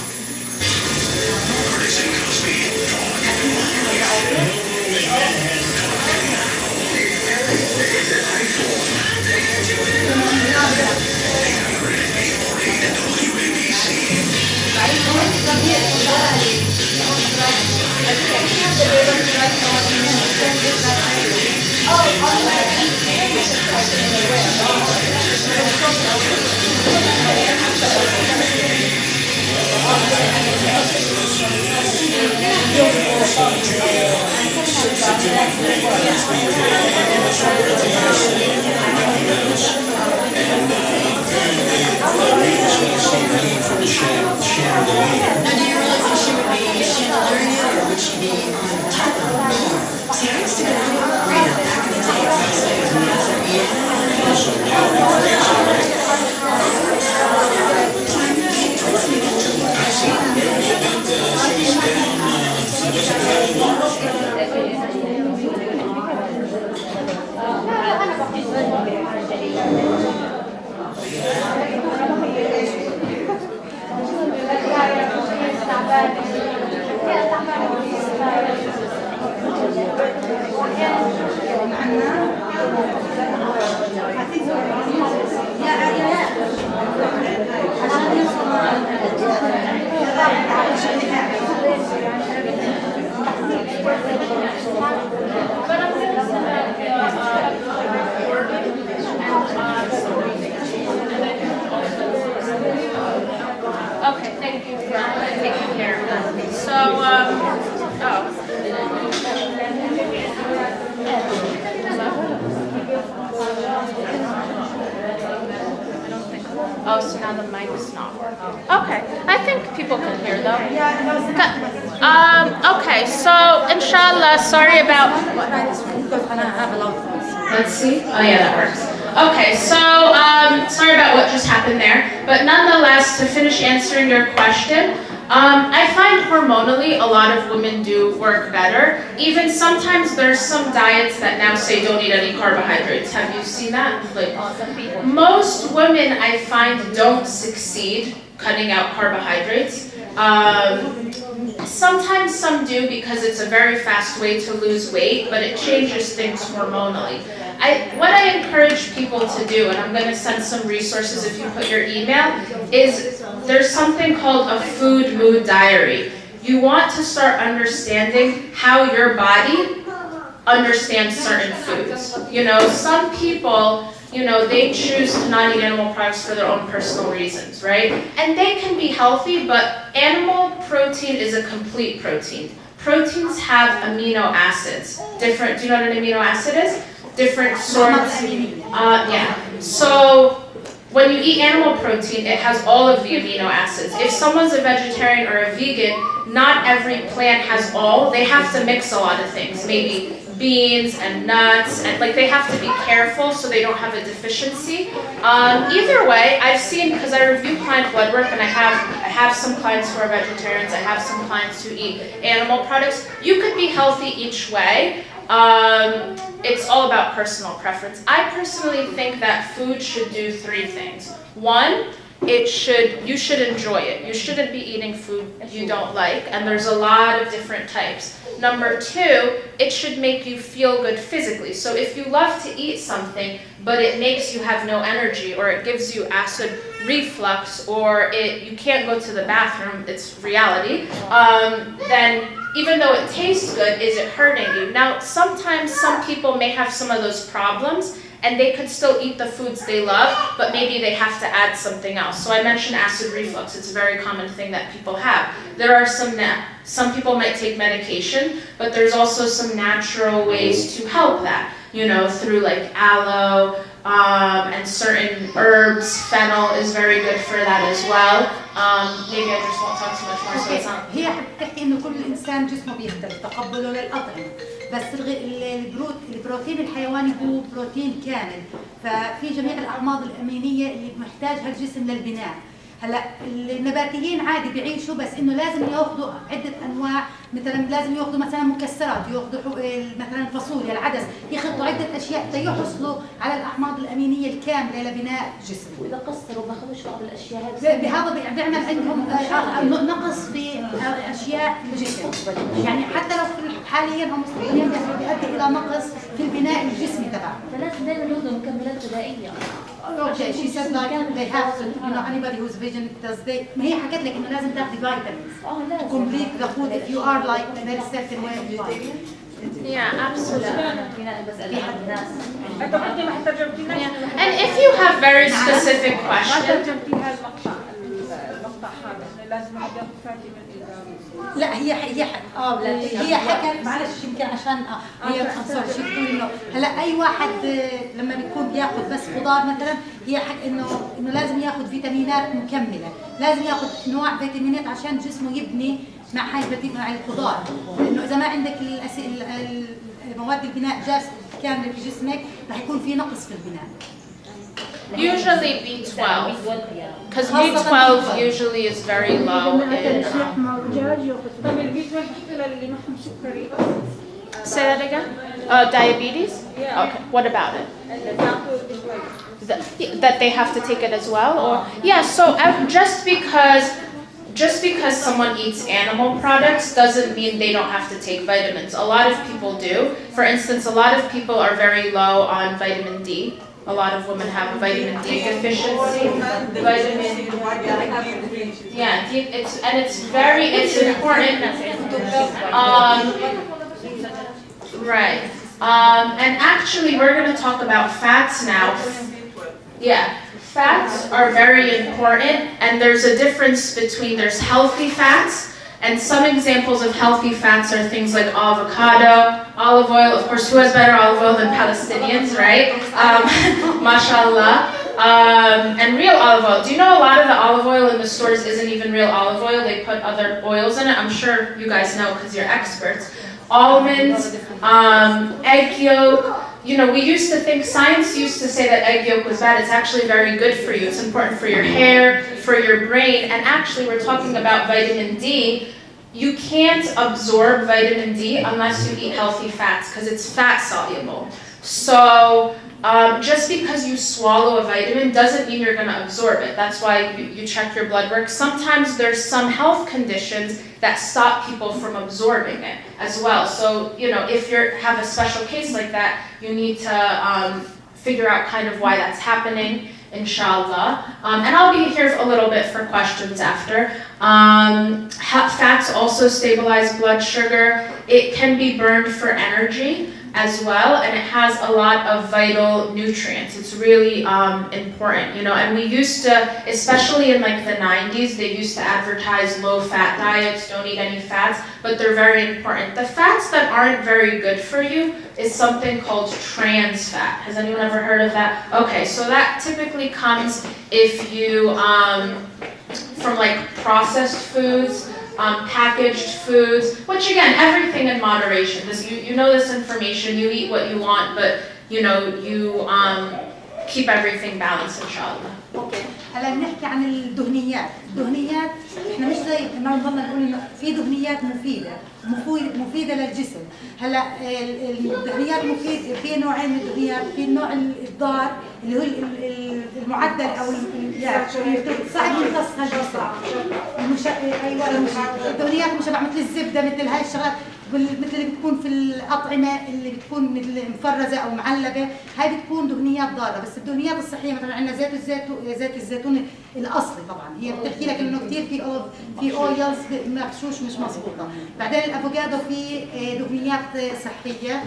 Okay, thank you for taking care of that. So, so now the mic's not working. Okay, I think people can hear though. Okay, so inshallah, sorry about. Let's see. Oh yeah, that works. Okay, so sorry about what just happened there, but nonetheless, to finish answering your question, I find hormonally a lot of women do work better. Even sometimes there's some diets that now say don't eat any carbohydrates. Have you seen that? Like, most women I find don't succeed cutting out carbohydrates. Sometimes some do because it's a very fast way to lose weight, but it changes things hormonally. What I encourage people to do, and I'm going to send some resources if you put your email, is there's something called a food mood diary. You want to start understanding how your body understands certain foods. You know, some people, you know, they choose to not eat animal products for their own personal reasons, right? And they can be healthy, but animal protein is a complete protein. Proteins have amino acids. Different, do you know what an amino acid is? Different sorts. Yeah. So when you eat animal protein, it has all of the amino acids. If someone's a vegetarian or a vegan, not every plant has all. They have to mix a lot of things. Maybe beans and nuts, and like they have to be careful so they don't have a deficiency. Either way, I've seen, because I review client blood work, and I have some clients who are vegetarians, I have some clients who eat animal products. You could be healthy each way. It's all about personal preference. I personally think that food should do three things. One, you should enjoy it. You shouldn't be eating food you don't like, and there's a lot of different types. Number two, it should make you feel good physically. So if you love to eat something, but it makes you have no energy, or it gives you acid reflux, or you can't go to the bathroom, it's reality, then even though it tastes good, is it hurting you? Now, sometimes some people may have some of those problems, and they could still eat the foods they love, but maybe they have to add something else. So I mentioned acid reflux. It's a very common thing that people have. There are some people might take medication, but there's also some natural ways to help that, you know, through like aloe, and certain herbs. Fennel is very good for that as well. Maybe I just won't talk too much more, so it's not. هي بتحكي انه كل انسان جسمه بيختلف تقبله للاطعمه، بس البروتين الحيواني هو بروتين كامل، ففي جميع الاحماض الامينيه اللي محتاجها الجسم للبناء. هلا النباتيين عادي بيعيشوا، بس انه لازم ياخذوا عده انواع، مثلا لازم ياخذوا مثلا مكسرات، ياخذوا مثلا الفاصوليا، العدس، ياخذوا عده اشياء ليحصلوا على الاحماض الامينيه الكامله لبناء الجسم. واذا قصروا ما اخذوش بعض الاشياء بهذا بيعمل عندهم نقص في اشياء الجسم، يعني حتى لو حاليا هم مستقبلين بيؤدي الى نقص في البناء الجسمي تبعهم. فلازم دائما ياخذوا مكملات غذائيه. Okay, she said like they have to, you know, anybody who's vegan does they. ما هي حكت لك إنه لازم تاخذي vitamins. لازم. Complete the food if you are like in a certain way of life. Yeah, absolutely. انتوا كنتوا ما ترجمتيناش. And if you have very specific ما questions, ترجمتيها المقطع هذا. لازم الواحد ياخذ فيتامين اي. لا هي حكت معلش يمكن عشان هي صار شيء بتقول انه هلا اي واحد لما بيكون بياخذ بس خضار مثلا هي حكي انه لازم ياخذ فيتامينات مكمله، لازم ياخذ انواع فيتامينات عشان جسمه يبني مع هاي مع الخضار، لانه اذا ما عندك مواد البناء كامله في جسمك رح يكون في نقص في البناء. Usually B12, because B12 usually is very low in. طيب البي 12 حتى للي معهم سكري. Say that again? Diabetes? Yeah. Okay. What about it? The doctor is like. That they have to take it as well, or yeah. So just because someone eats animal products doesn't mean they don't have to take vitamins. A lot of people do. For instance, a lot of people are very low on vitamin D. A lot of women have a vitamin D deficiency. It's important. Right. And actually, we're going to talk about fats now. Yeah, fats are very important, and there's a difference between there's healthy fats, and some examples of healthy fats are things like avocado, olive oil. Of course, who has better olive oil than Palestinians, right? Mashallah. And real olive oil. Do you know a lot of the olive oil in the stores isn't even real olive oil? They put other oils in it. I'm sure you guys know because you're experts. Almonds, egg yolk. You know, science used to say that egg yolk was bad. It's actually very good for you. It's important for your hair, for your brain, and actually we're talking about vitamin D. You can't absorb vitamin D unless you eat healthy fats because it's fat soluble. So just because you swallow a vitamin doesn't mean you're going to absorb it. That's why you check your blood work. Sometimes there's some health conditions that stop people from absorbing it as well. So, you know, if you have a special case like that, you need to figure out kind of why that's happening, inshallah. And I'll be here a little bit for questions after. Fats also stabilize blood sugar. It can be burned for energy as well, and it has a lot of vital nutrients. It's really important, you know, and we used to, especially in like the 90s, they used to advertise low-fat diets, don't eat any fats, but they're very important. The fats that aren't very good for you is something called trans fat. Has anyone ever heard of that? Okay, so that typically comes if you, from like processed foods, packaged foods, which again, everything in moderation. You know this information, you eat what you want, but you know, you keep everything balanced, inshallah. اوكي هلا بنحكي عن الدهنيات، الدهنيات احنا مش زي ما بنضلنا نقول انه في دهنيات مفيده للجسم. هلا الدهنيات مفيده في نوعين من الدهنيات، في النوع الضار اللي هو المعدل او صعب يمتصها الجسم. ايوه الدهنيات مشبعه مثل الزبده، مثل هاي الشغلات، مثل اللي بتكون في الأطعمة اللي بتكون مثل مفرزة أو معلبة، هاي بتكون دهنيات ضارة. بس الدهنيات الصحية مثلا عندنا زيت الزيتون الأصلي طبعا، هي بتحكي لك إنه كثير في أويلز مغشوش مش مضبوطة. بعدين الأفوكادو في دهنيات صحية،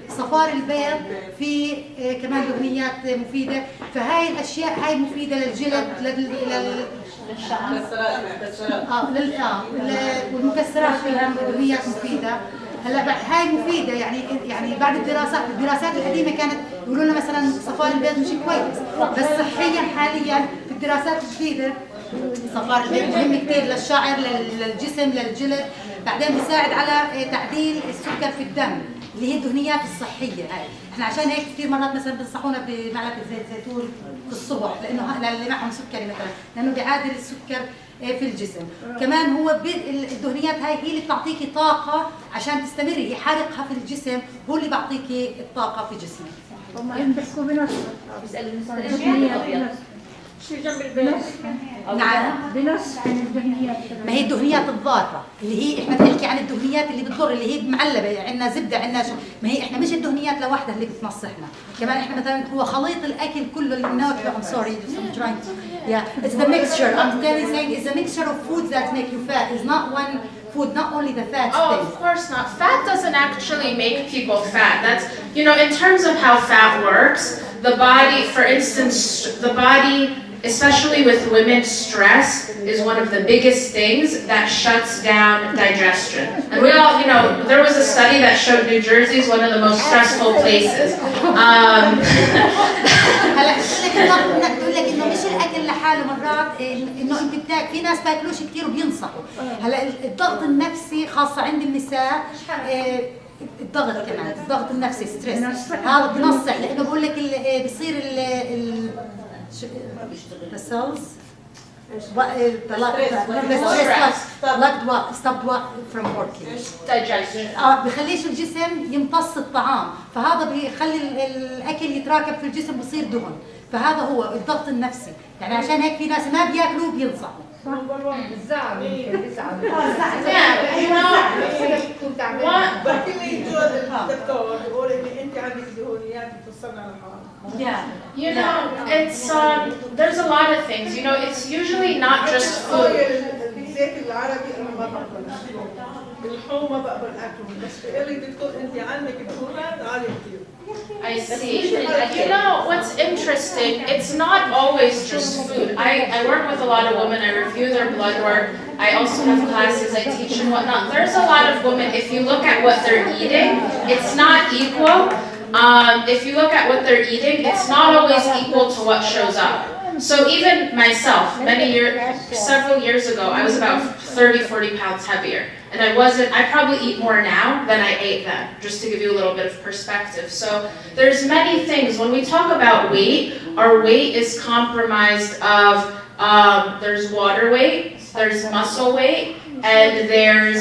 صفار البيض في كمان دهنيات مفيدة. فهاي الأشياء هاي مفيدة للجلد والمكسرات فيها دهنيات مفيدة. هلا هاي مفيدة يعني بعد الدراسات القديمة كانت يقولوا لنا مثلا صفار البيض مش كويس، بس صحيا حاليا في الدراسات الجديدة صفار البيض مهم كثير للشعر، للجسم، للجلد. بعدين بيساعد على تعديل السكر في الدم اللي هي الدهنيات الصحية هاي. احنا عشان هيك كثير مرات مثلا بنصحونا بمعلقة زيت زيتون في الصبح، لانه اللي معهم سكري مثلا، لانه بيعادل السكر في الجسم. كمان هو الدهنيات هاي هي اللي بتعطيكي طاقة عشان تستمري، هي حرقها في الجسم هو اللي بيعطيكي الطاقة في جسمك. هم بيحكوا بنص شو جنب البيت؟ نعم بنص عن الدهنيات. ما هي الدهنيات الضارة اللي هي احنا بنحكي عن الدهنيات اللي بتضر، اللي هي معلبة، عندنا زبدة، عندنا ما هي احنا مش الدهنيات لوحدها اللي بتنصحنا، كمان احنا مثلا هو خليط الاكل كله اللي بناكله. I'm sorry, I'm trying to. Yeah, it's the mixture. I'm saying it's a mixture of foods that make you fat. It's not one food, not only the fat Oh, thing. of course not. Fat doesn't actually make people fat. That's, you know, in terms of how fat works, the body, for instance, the body especially with women, stress is one of the biggest things that shuts down digestion. And we all, you know, there was a study that showed New Jersey is one of the most stressful places. هلا بقول لك انه مش الاكل لحاله مرات انه انت بتاكل في ناس باكلوش كثير وبينصحوا هلا الضغط النفسي خاصه عند النساء الضغط كمان الضغط النفسي ستريس هذا بنصح لانه بقول لك بصير السيلز بخليش الجسم يمتص الطعام فهذا بيخلي الاكل يتراكب في الجسم بصير دهن فهذا هو الضغط النفسي يعني عشان هيك في ناس ما بياكلوا بينصحوا You know, it's there's a lot of things. You know, it's usually not just food. I see. You know, what's interesting, it's not always just food. I work with a lot of women, I review their blood work, I also have classes, I teach and whatnot. There's a lot of women, if you look at what they're eating, it's not equal. If you look at what they're eating, it's not always equal to what shows up. So even myself, several years ago, I was about 30-40 pounds heavier. And I probably eat more now than I ate then, just to give you a little bit of perspective. So there's many things. When we talk about weight, our weight is comprised of, there's water weight, there's muscle weight, and there's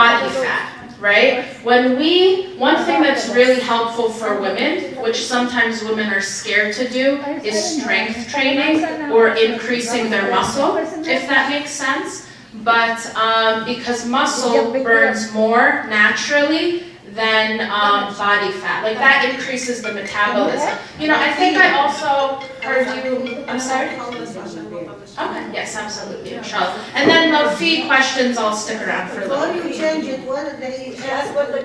body fat. Right? One thing that's really helpful for women, which sometimes women are scared to do, is strength training or increasing their muscle, if that makes sense. But because muscle burns more naturally than body fat. Like that increases the metabolism. You know, I think I also heard you, I'm sorry? Okay, yes, absolutely, inshallah. And then the feed questions, I'll stick around for a little bit. Before you change it, what did they ask what the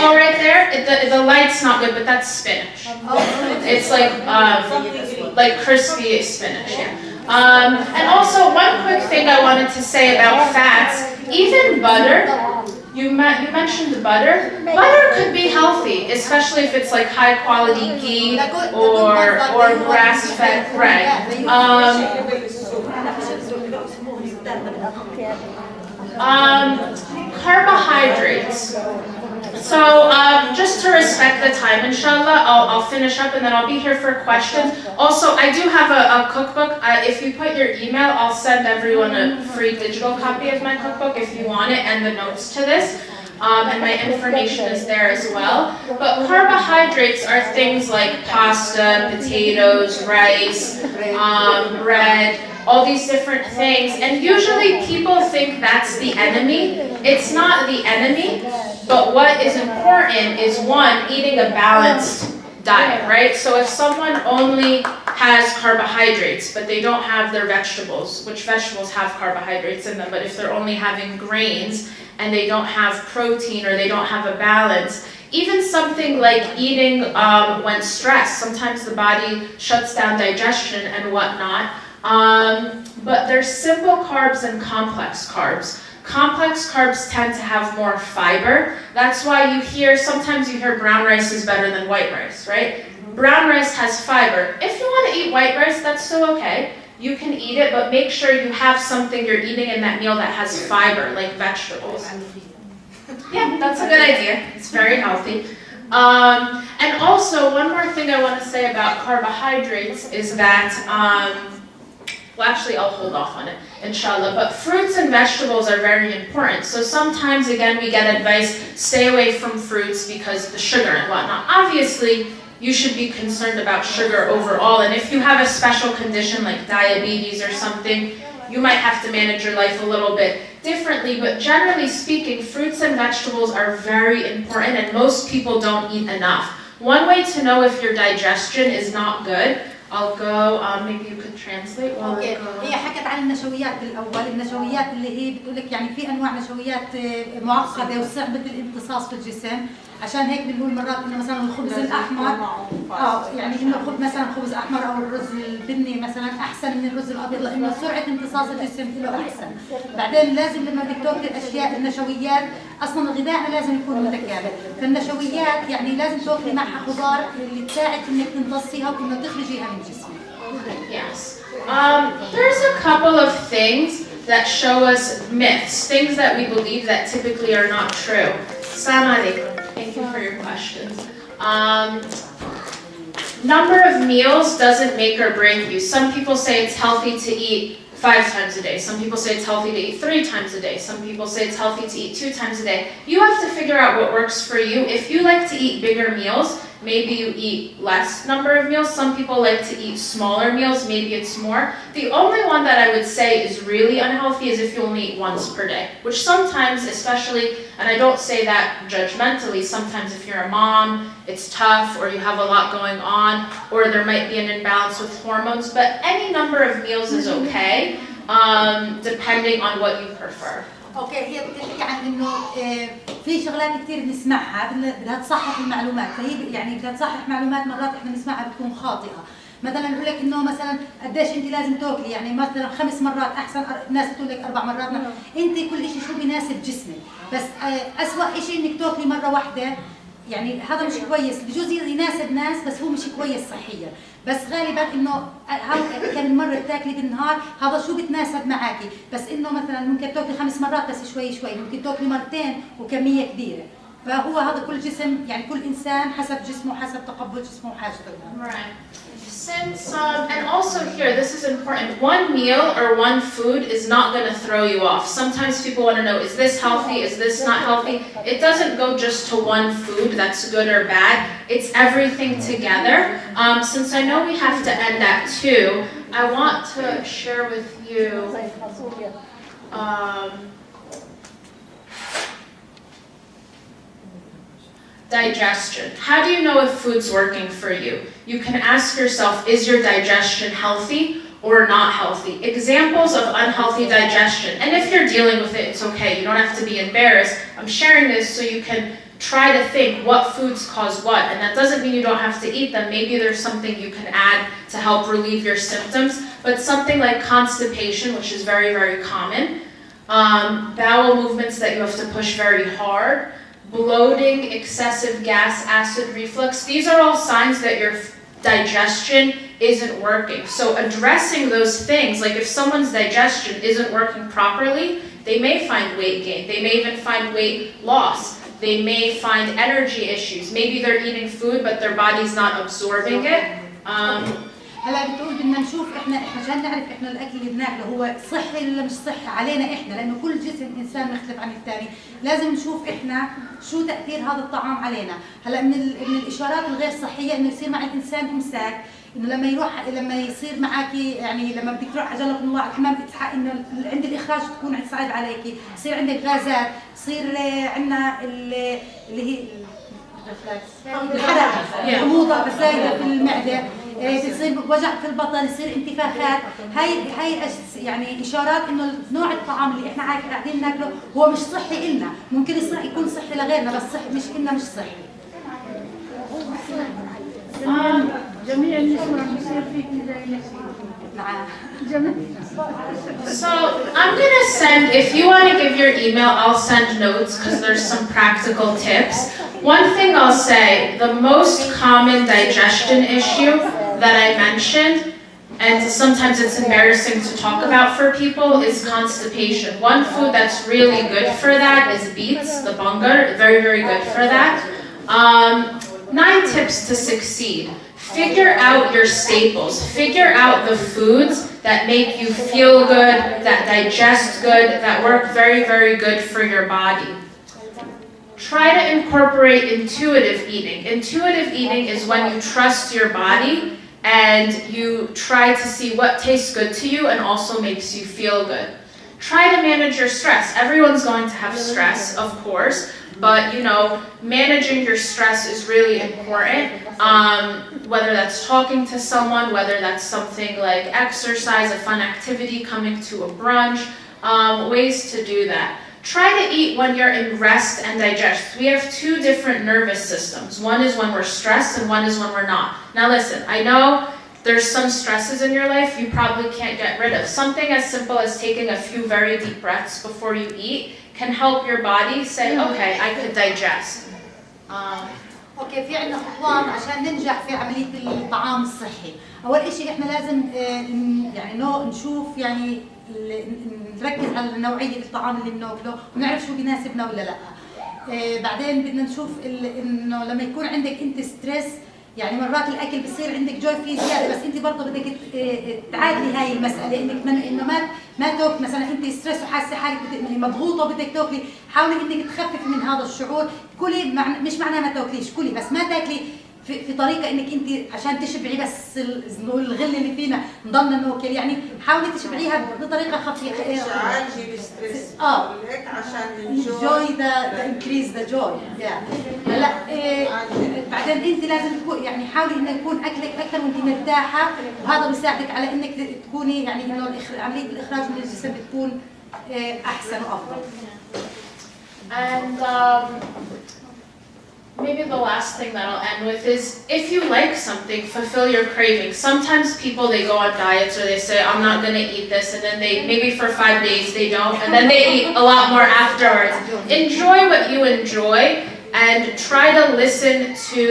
Oh, right there? The light's not good, but that's spinach. It's like crispy spinach, yeah. And also, one quick thing I wanted to say about fats, even butter, you mentioned butter. Butter could be healthy, especially if it's like high quality ghee or grass-fed bread. Carbohydrates. So just to respect the time, inshallah, I'll finish up and then I'll be here for questions. Also, I do have a cookbook. If you put your email, I'll send everyone a free digital copy of my cookbook if you want it and the notes to this. And my information is there as well. But carbohydrates are things like pasta, potatoes, rice, bread, all these different things. And usually people think that's the enemy. It's not the enemy, but what is important is one, eating a balanced diet, right? So if someone only has carbohydrates, but they don't have their vegetables, which vegetables have carbohydrates in them, but if they're only having grains and they don't have protein or they don't have a balance, even something like eating when stressed, sometimes the body shuts down digestion and whatnot. But there's simple carbs and complex carbs. Complex carbs tend to have more fiber. That's why sometimes you hear brown rice is better than white rice, right? Brown rice has fiber. If you want to eat white rice, that's still okay. You can eat it, but make sure you have something you're eating in that meal that has fiber, like vegetables. Yeah, that's a good idea. It's very healthy. And also, one more thing I want to say about carbohydrates is that, well, actually, I'll hold off on it, inshallah. But fruits and vegetables are very important. So sometimes, again, we get advice, stay away from fruits because the sugar and whatnot. Obviously, you should be concerned about sugar overall. And if you have a special condition like diabetes or something, you might have to manage your life a little bit differently. But generally speaking, fruits and vegetables are very important and most people don't eat enough. One way to know if your digestion is not good, I'll go, maybe you could translate while I go. هي حكت عن النشويات بالأول، النشويات اللي هي بتقول لك يعني في أنواع نشويات معقدة وصعبة الامتصاص في الجسم، عشان هيك بنقول مرات انه مثلا الخبز الاحمر يعني انه مثلا خبز احمر او الرز البني مثلا احسن من الرز الابيض لانه سرعه امتصاص الجسم له احسن. بعدين لازم لما بدك تاكل الاشياء النشويات اصلا غذائنا لازم يكون متكامل، فالنشويات يعني لازم تاكلي معها خضار اللي تساعد انك تمتصيها وانه تخرجيها من جسمك. Yes. There's a couple of things that show us myths, things that we believe that typically are not true. Assalamu alaikum. Thank you for your questions. Number of meals doesn't make or break you. Some people say it's healthy to eat 5 times a day. Some people say it's healthy to eat 3 times a day. Some people say it's healthy to eat 2 times a day. You have to figure out what works for you. If you like to eat bigger meals, maybe you eat less number of meals. Some people like to eat smaller meals, maybe it's more. The only one that I would say is really unhealthy is if you only eat once per day, which sometimes, especially, and I don't say that judgmentally, sometimes if you're a mom, it's tough, or you have a lot going on, or there might be an imbalance with hormones, but any number of meals is okay, depending on what you prefer. اوكي هي بتحكي عن انه في شغلات كثير بنسمعها بدها تصحح المعلومات، فهي يعني بدها تصحح معلومات مرات احنا بنسمعها بتكون خاطئه. مثلا بقول لك انه مثلا قديش انت لازم تاكلي، يعني مثلا 5 مرات احسن، ناس بتقول لك 4 مرات. انت كل شيء شو بيناسب جسمك، بس اسوء شيء انك تاكلي مره واحده، يعني هذا مش كويس. بجوز يناسب ناس بس هو مش كويس صحيا، بس غالبا انه كم مره بتاكلي بالنهار هذا شو بتناسب معاكي. بس انه مثلا ممكن تاكلي 5 مرات بس شوي شوي، ممكن تاكلي مرتين وكميه كبيره. فهو هذا كل جسم، يعني كل انسان حسب جسمه وحسب تقبل جسمه وحاجته. Right. Since and also here, this is important. One meal or one food is not going to throw you off. Sometimes people want to know, is this healthy? Is this not healthy? It doesn't go just to one food that's good or bad. It's everything together. Since I know we have to end at 2, I want to share with you. Digestion. How do you know if food's working for you? You can ask yourself, is your digestion healthy or not healthy? Examples of unhealthy digestion. And if you're dealing with it, it's okay. You don't have to be embarrassed. I'm sharing this so you can try to think what foods cause what. And that doesn't mean you don't have to eat them. Maybe there's something you can add to help relieve your symptoms. But something like constipation, which is very, very common. Bowel movements that you have to push very hard. Bloating, excessive gas, acid reflux. These are all signs that your digestion isn't working. So addressing those things, like if someone's digestion isn't working properly, they may find weight gain. They may even find weight loss. They may find energy issues. Maybe they're eating food, but their body's not absorbing it. هلا بتقول بدنا نشوف احنا عشان نعرف احنا الاكل اللي بناكله هو صحي ولا مش صحي علينا احنا، لانه كل جسم انسان مختلف عن الثاني. لازم نشوف احنا شو تاثير هذا الطعام علينا. هلا من الاشارات الغير صحيه انه يصير معك انسان امساك، انه لما يصير معك، يعني لما بدك تروح عجلك الله على الحمام انه عند الاخراج تكون صعب عليكي، يصير عندك غازات، يصير عندنا اللي هي الحرق، حموضه بسايله في المعده، بتصير وجع في البطن، يصير انتفاخات. هاي يعني اشارات انه نوع الطعام اللي احنا قاعدين ناكله هو مش صحي إلنا. ممكن يكون صحي لغيرنا بس صحي مش إلنا، مش صحي. جميع النسوة بصير فيك زي So I'm gonna send, if you want to give your email, I'll send notes because there's some practical tips. One thing I'll say, the most common digestion issue that I mentioned, and sometimes it's embarrassing to talk about for people, is constipation. One food that's really good for that is beets, the bungar, very, very good for that. 9 tips to succeed. Figure out your staples. Figure out the foods that make you feel good, that digest good, that work very, very good for your body. Try to incorporate intuitive eating. Intuitive eating is when you trust your body and you try to see what tastes good to you and also makes you feel good. Try to manage your stress. Everyone's going to have stress, of course, but managing your stress is really important. Whether that's talking to someone, whether that's something like exercise, a fun activity, coming to a brunch, ways to do that. try to eat when you're in rest and digest. We have two different nervous systems. One is when we're stressed and one is when we're not. Now listen, I know there's some stresses in your life you probably can't get rid of. Something as simple as taking a few very deep breaths before you eat can help your body say, okay, I could digest. اوكي في عندنا خطوات عشان ننجح في عمليه الطعام الصحي. اول شيء احنا لازم يعني نشوف يعني نركز على نوعيه الطعام اللي بناكله ونعرف شو بيناسبنا ولا لا. بعدين بدنا نشوف انه لما يكون عندك انت ستريس يعني مرات الاكل بصير عندك جوي فيه زياده بس انت برضه بدك تعادلي هاي المساله انك انه ما تاكل مثلا انت ستريس وحاسه حالك مضغوطه وبدك تاكلي، حاولي انك تخففي من هذا الشعور، كلي مش معناه ما تاكليش، كلي بس ما تاكلي في طريقه انك انت عشان تشبعي بس الغل اللي فينا نضلنا ناكل، يعني حاولي تشبعيها بطريقه خفيفه. عالجي الستريس. هيك عشان enjoy the increase the joy. هلا بعدين انت لازم تكون يعني حاولي انه يكون اكلك اكثر وانت مرتاحه، وهذا بيساعدك على انك تكوني يعني انه عمليه الاخراج من الجسم بتكون احسن وافضل. And maybe the last thing that I'll end with is, if you like something, fulfill your craving. Sometimes people, they go on diets or they say, I'm not going to eat this, and then they, maybe for 5 days they don't, and then they eat a lot more afterwards. Enjoy what you enjoy and try to listen to,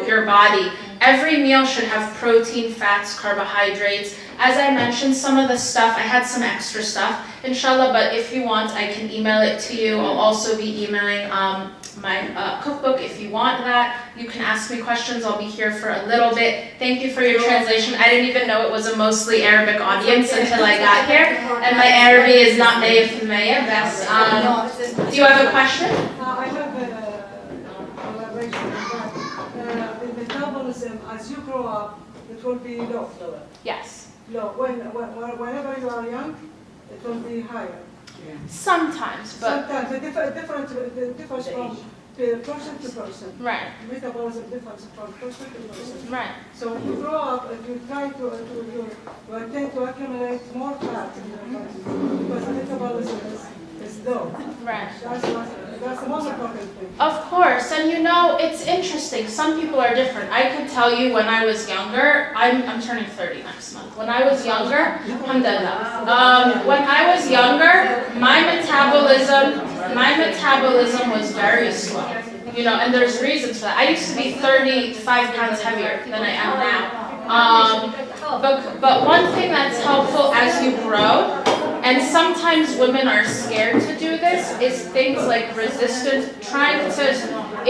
your body. Every meal should have protein, fats, carbohydrates. As I mentioned, some of the stuff, I had some extra stuff, inshallah, but if you want, I can email it to you. I'll also be emailing my cookbook if you want that. You can ask me questions. I'll be here for a little bit. Thank you for your translation. I didn't even know it was a mostly Arabic audience until I got here, and my Arabic is not native to Maya. Do you have a question? I have a elaboration on that. The metabolism as you grow up, it will be low. Yes. Low. Whenever you are young, it will be higher. Sometimes, but Sometimes it differs from person to person. right, Metabolism differs from person to person. right. So when you grow up, if you try to tend to accumulate more fat in your body because metabolism is low. Right. That's the most important thing. Of course, and it's interesting. Some people are different. I could tell you when I was younger, I'm turning 30 next month. When I was younger, alhamdulillah, when I was younger, my metabolism was very slow. And there's reasons for that. I used to be 35 pounds heavier than I am now. But one thing that's helpful as you grow, and sometimes women are scared to do this, is things like resistance, trying to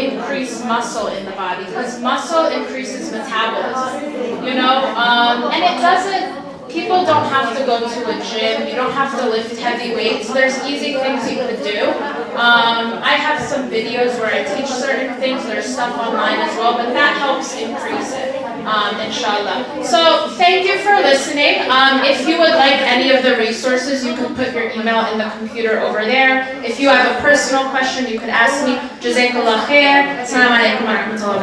increase muscle in the body, because muscle increases metabolism, and it doesn't, people don't have to go to a gym, you don't have to lift heavy weights, there's easy things you could do. I have some videos where I teach certain things, there's stuff online as well, but that helps increase it. Inshallah. So thank you for listening. If you would like any of the resources, you can put your email in the computer over there. If you have a personal question, you could ask me. Jazakallah khair. Assalamu alaikum wa rahmatullahi wa barakatuh.